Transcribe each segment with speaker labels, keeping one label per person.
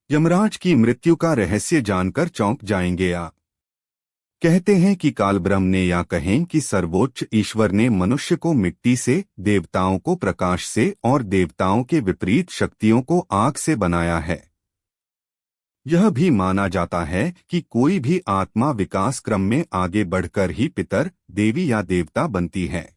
Speaker 1: यमराज की मृत्यु का रहस्य जानकर चौंक जाएंगे आप। कहते हैं कि कालब्रह्म ने या कहें कि सर्वोच्च ईश्वर ने मनुष्य को मिट्टी से, देवताओं को प्रकाश से और देवताओं के विपरीत शक्तियों को आग से बनाया है। यह भी माना जाता है कि कोई भी आत्मा विकास क्रम में आगे बढ़कर ही पितर, देवी या देवता बनती है।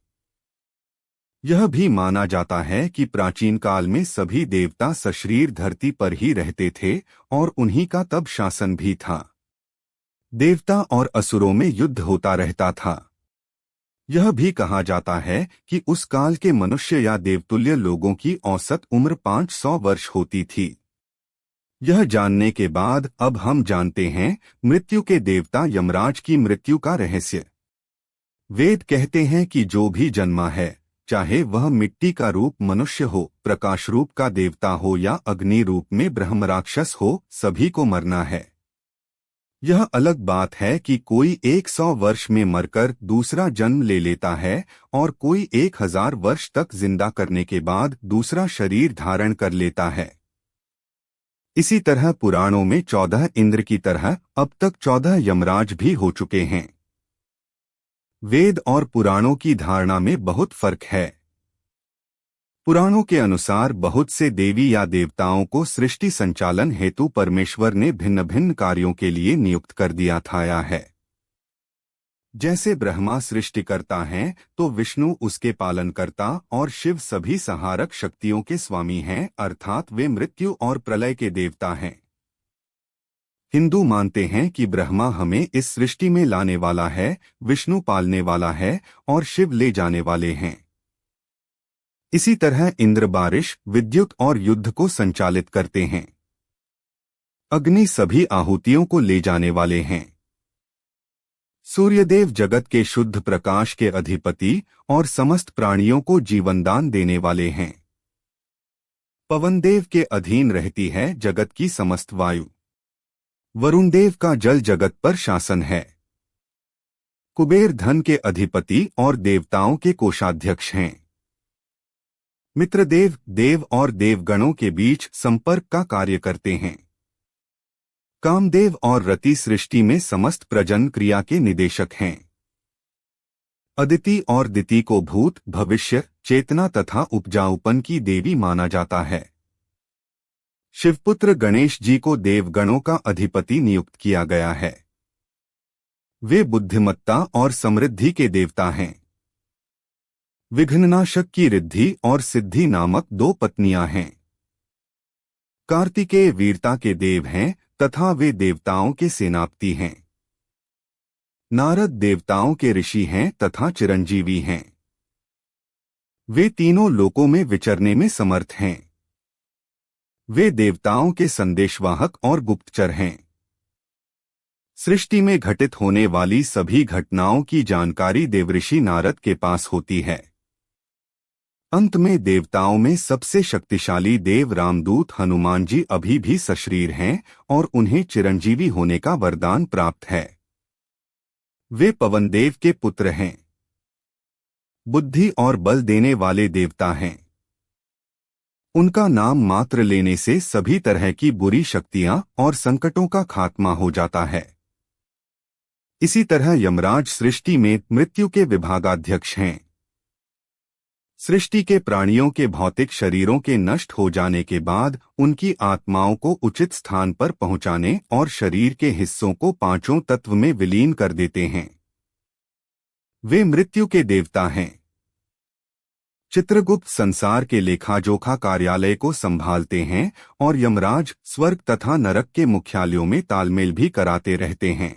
Speaker 1: यह भी माना जाता है कि प्राचीन काल में सभी देवता सशरीर धरती पर ही रहते थे और उन्हीं का तब शासन भी था। देवता और असुरों में युद्ध होता रहता था। यह भी कहा जाता है कि उस काल के मनुष्य या देवतुल्य लोगों की औसत उम्र 500 वर्ष होती थी। यह जानने के बाद अब हम जानते हैं मृत्यु के देवता यमराज की मृत्यु का रहस्य। वेद कहते हैं कि जो भी जन्मा है, चाहे वह मिट्टी का रूप मनुष्य हो, प्रकाश रूप का देवता हो या अग्नि रूप में ब्रह्म राक्षस हो, सभी को मरना है। यह अलग बात है कि कोई 100 वर्ष में मरकर दूसरा जन्म ले लेता है और कोई 1000 वर्ष तक जिंदा करने के बाद दूसरा शरीर धारण कर लेता है। इसी तरह पुराणों में 14 इंद्र की तरह अब तक 14 यमराज भी हो चुके हैं। वेद और पुराणों की धारणा में बहुत फर्क है। पुराणों के अनुसार बहुत से देवी या देवताओं को सृष्टि संचालन हेतु परमेश्वर ने भिन्न भिन्न कार्यों के लिए नियुक्त कर दिया था है। जैसे ब्रह्मा सृष्टिकर्ता हैं, तो विष्णु उसके पालनकर्ता और शिव सभी संहारक शक्तियों के स्वामी हैं, अर्थात वे मृत्यु और प्रलय के देवता हैं। हिंदू मानते हैं कि ब्रह्मा हमें इस सृष्टि में लाने वाला है, विष्णु पालने वाला है और शिव ले जाने वाले हैं। इसी तरह इंद्र बारिश, विद्युत और युद्ध को संचालित करते हैं। अग्नि सभी आहुतियों को ले जाने वाले हैं। सूर्यदेव जगत के शुद्ध प्रकाश के अधिपति और समस्त प्राणियों को जीवनदान देने वाले हैं। पवनदेव के अधीन रहती है जगत की समस्त वायु। वरुण देव का जल जगत पर शासन है। कुबेर धन के अधिपति और देवताओं के कोषाध्यक्ष हैं। मित्रदेव देव और देवगणों के बीच संपर्क का कार्य करते हैं। कामदेव और रति सृष्टि में समस्त प्रजनन क्रिया के निदेशक हैं। अदिति और दिति को भूत, भविष्य, चेतना तथा उपजाऊपन की देवी माना जाता है। शिवपुत्र गणेश जी को देवगणों का अधिपति नियुक्त किया गया है। वे बुद्धिमत्ता और समृद्धि के देवता हैं। विघ्ननाशक की रिद्धि और सिद्धि नामक 2 पत्नियां हैं। कार्तिकेय वीरता के देव हैं तथा वे देवताओं के सेनापति हैं। नारद देवताओं के ऋषि हैं तथा चिरंजीवी हैं। वे तीनों लोकों में विचरने में समर्थ हैं। वे देवताओं के संदेशवाहक और गुप्तचर हैं। सृष्टि में घटित होने वाली सभी घटनाओं की जानकारी देवऋषि नारद के पास होती है। अंत में देवताओं में सबसे शक्तिशाली देव रामदूत हनुमान जी अभी भी सशरीर हैं और उन्हें चिरंजीवी होने का वरदान प्राप्त है। वे पवनदेव के पुत्र हैं। बुद्धि और बल देने वाले देवता हैं। उनका नाम मात्र लेने से सभी तरह की बुरी शक्तियां और संकटों का खात्मा हो जाता है। इसी तरह यमराज सृष्टि में मृत्यु के विभागाध्यक्ष हैं। सृष्टि के प्राणियों के भौतिक शरीरों के नष्ट हो जाने के बाद उनकी आत्माओं को उचित स्थान पर पहुंचाने और शरीर के हिस्सों को 5 तत्व में विलीन कर देते हैं। वे मृत्यु के देवता हैं। चित्रगुप्त संसार के लेखाजोखा कार्यालय को संभालते हैं और यमराज स्वर्ग तथा नरक के मुख्यालयों में तालमेल भी कराते रहते हैं।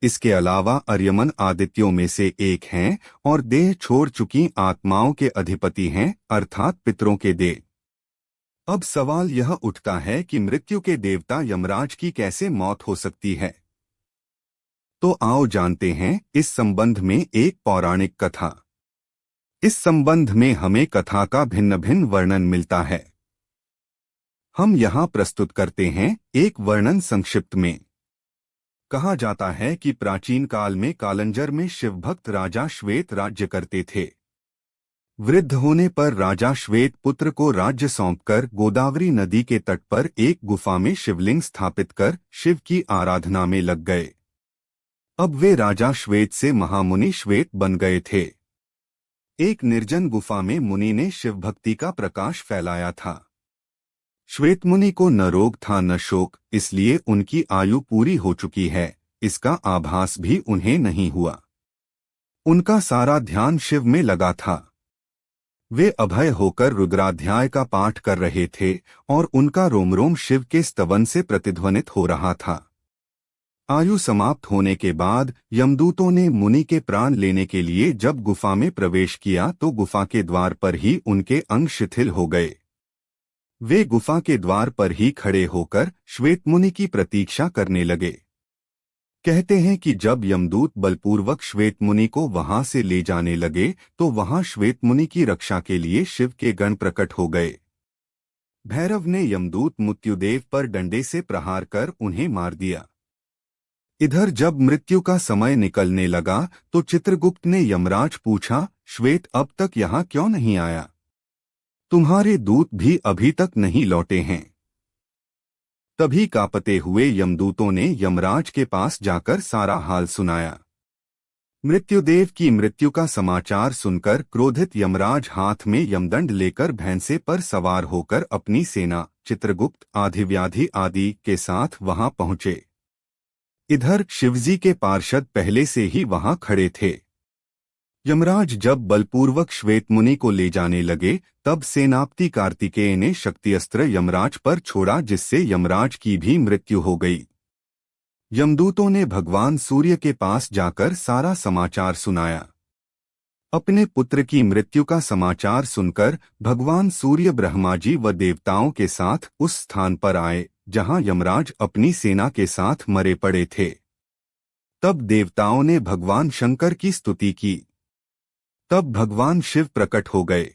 Speaker 1: इसके अलावा अर्यमन आदित्यों में से एक हैं और देह छोड़ चुकी आत्माओं के अधिपति हैं, अर्थात पितरों के देव। अब सवाल यह उठता है कि मृत्यु के देवता यमराज की कैसे मौत हो सकती है। तो आओ जानते हैं इस संबंध में एक पौराणिक कथा। इस संबंध में हमें कथा का भिन्न भिन्न वर्णन मिलता है। हम यहाँ प्रस्तुत करते हैं एक वर्णन संक्षिप्त में। कहा जाता है कि प्राचीन काल में कालंजर में शिवभक्त राजा श्वेत राज्य करते थे। वृद्ध होने पर राजा श्वेत पुत्र को राज्य सौंपकर गोदावरी नदी के तट पर एक गुफा में शिवलिंग स्थापित कर शिव की आराधना में लग गए। अब वे राजा श्वेत से महामुनि श्वेत बन गए थे। एक निर्जन गुफा में मुनि ने शिव भक्ति का प्रकाश फैलाया था। श्वेत मुनि को न रोग था न शोक, इसलिए उनकी आयु पूरी हो चुकी है, इसका आभास भी उन्हें नहीं हुआ। उनका सारा ध्यान शिव में लगा था। वे अभय होकर रुद्राध्याय का पाठ कर रहे थे और उनका रोम रोम शिव के स्तवन से प्रतिध्वनित हो रहा था। आयु समाप्त होने के बाद यमदूतों ने मुनि के प्राण लेने के लिए जब गुफा में प्रवेश किया तो गुफा के द्वार पर ही उनके अंग शिथिल हो गए। वे गुफा के द्वार पर ही खड़े होकर श्वेत मुनि की प्रतीक्षा करने लगे। कहते हैं कि जब यमदूत बलपूर्वक श्वेत मुनि को वहां से ले जाने लगे तो वहां श्वेत मुनि की रक्षा के लिए शिव के गण प्रकट हो गए। भैरव ने यमदूत मृत्युदेव पर डंडे से प्रहार कर उन्हें मार दिया। इधर जब मृत्यु का समय निकलने लगा तो चित्रगुप्त ने यमराज पूछा, श्वेत अब तक यहाँ क्यों नहीं आया? तुम्हारे दूत भी अभी तक नहीं लौटे हैं। तभी कांपते हुए यमदूतों ने यमराज के पास जाकर सारा हाल सुनाया। मृत्युदेव की मृत्यु का समाचार सुनकर क्रोधित यमराज हाथ में यमदंड लेकर भैंसे पर सवार होकर अपनी सेना चित्रगुप्त आधिव्याधि आदि के साथ वहां पहुंचे। इधर शिवजी के पार्षद पहले से ही वहां खड़े थे। यमराज जब बलपूर्वक श्वेत मुनि को ले जाने लगे तब सेनापति कार्तिकेय ने शक्तिअस्त्र यमराज पर छोड़ा, जिससे यमराज की भी मृत्यु हो गई। यमदूतों ने भगवान सूर्य के पास जाकर सारा समाचार सुनाया। अपने पुत्र की मृत्यु का समाचार सुनकर भगवान सूर्य ब्रह्मा जी व देवताओं के साथ उस स्थान पर आए जहां यमराज अपनी सेना के साथ मरे पड़े थे। तब देवताओं ने भगवान शंकर की स्तुति की। तब भगवान शिव प्रकट हो गए।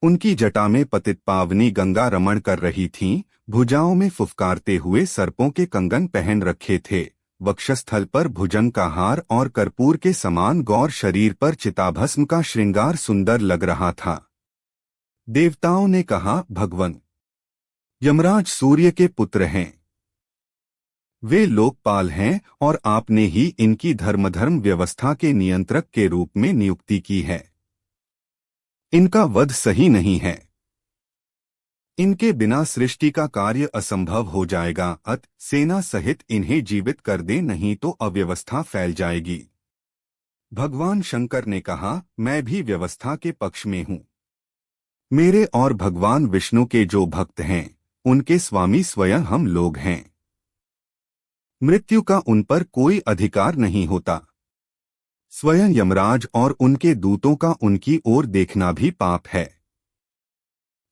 Speaker 1: उनकी जटा में पतित पावनी गंगा रमण कर रही थीं, भुजाओं में फुफकारते हुए सर्पों के कंगन पहन रखे थे, वक्षस्थल पर भुजंग का हार और कर्पूर के समान गौर शरीर पर चिताभस्म का श्रृंगार सुंदर लग रहा था। देवताओं ने कहा, भगवन यमराज सूर्य के पुत्र हैं। वे लोकपाल हैं और आपने ही इनकी धर्म व्यवस्था के नियंत्रक के रूप में नियुक्ति की है। इनका वध सही नहीं है। इनके बिना सृष्टि का कार्य असंभव हो जाएगा। सेना सहित इन्हें जीवित कर दे, नहीं तो अव्यवस्था फैल जाएगी। भगवान शंकर ने कहा, मैं भी व्यवस्था के पक्ष में हूँ। मेरे और भगवान विष्णु के जो भक्त हैं उनके स्वामी स्वयं हम लोग हैं। मृत्यु का उन पर कोई अधिकार नहीं होता। स्वयं यमराज और उनके दूतों का उनकी ओर देखना भी पाप है।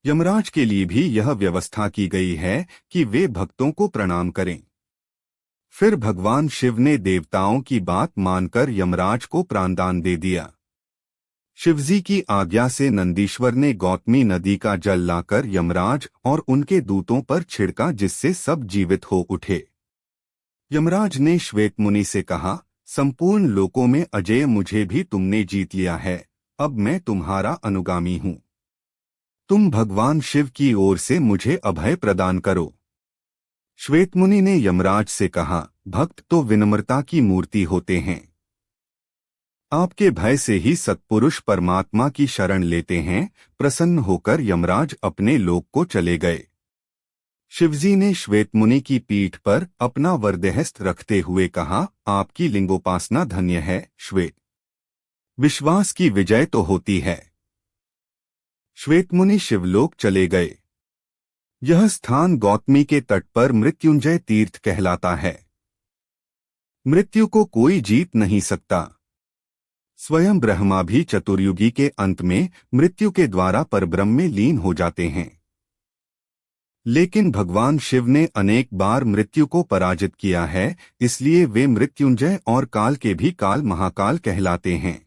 Speaker 1: यमराज के लिए भी यह व्यवस्था की गई है कि वे भक्तों को प्रणाम करें। फिर भगवान शिव ने देवताओं की बात मानकर यमराज को प्राणदान दे दिया। शिवजी की आज्ञा से नंदीश्वर ने गौतमी नदी का जल लाकर यमराज और उनके दूतों पर छिड़का, जिससे सब जीवित हो उठे। यमराज ने श्वेत मुनि से कहा, संपूर्ण लोकों में अजेय मुझे भी तुमने जीत लिया है। अब मैं तुम्हारा अनुगामी हूँ। तुम भगवान शिव की ओर से मुझे अभय प्रदान करो। श्वेत मुनि ने यमराज से कहा, भक्त तो विनम्रता की मूर्ति होते हैं। आपके भय से ही सत्पुरुष परमात्मा की शरण लेते हैं। प्रसन्न होकर यमराज अपने लोक को चले गए। शिवजी ने श्वेत मुनि की पीठ पर अपना वरदेहस्त रखते हुए कहा, आपकी लिंगोपासना धन्य है श्वेत। विश्वास की विजय तो होती है। श्वेत मुनि शिवलोक चले गए। यह स्थान गौतमी के तट पर मृत्युंजय तीर्थ कहलाता है। मृत्यु को कोई जीत नहीं सकता। स्वयं ब्रह्मा भी चतुर्युगी के अंत में मृत्यु के द्वारा परब्रह्म में लीन हो जाते हैं। लेकिन भगवान शिव ने अनेक बार मृत्यु को पराजित किया है, इसलिए वे मृत्युंजय और काल के भी काल महाकाल कहलाते हैं।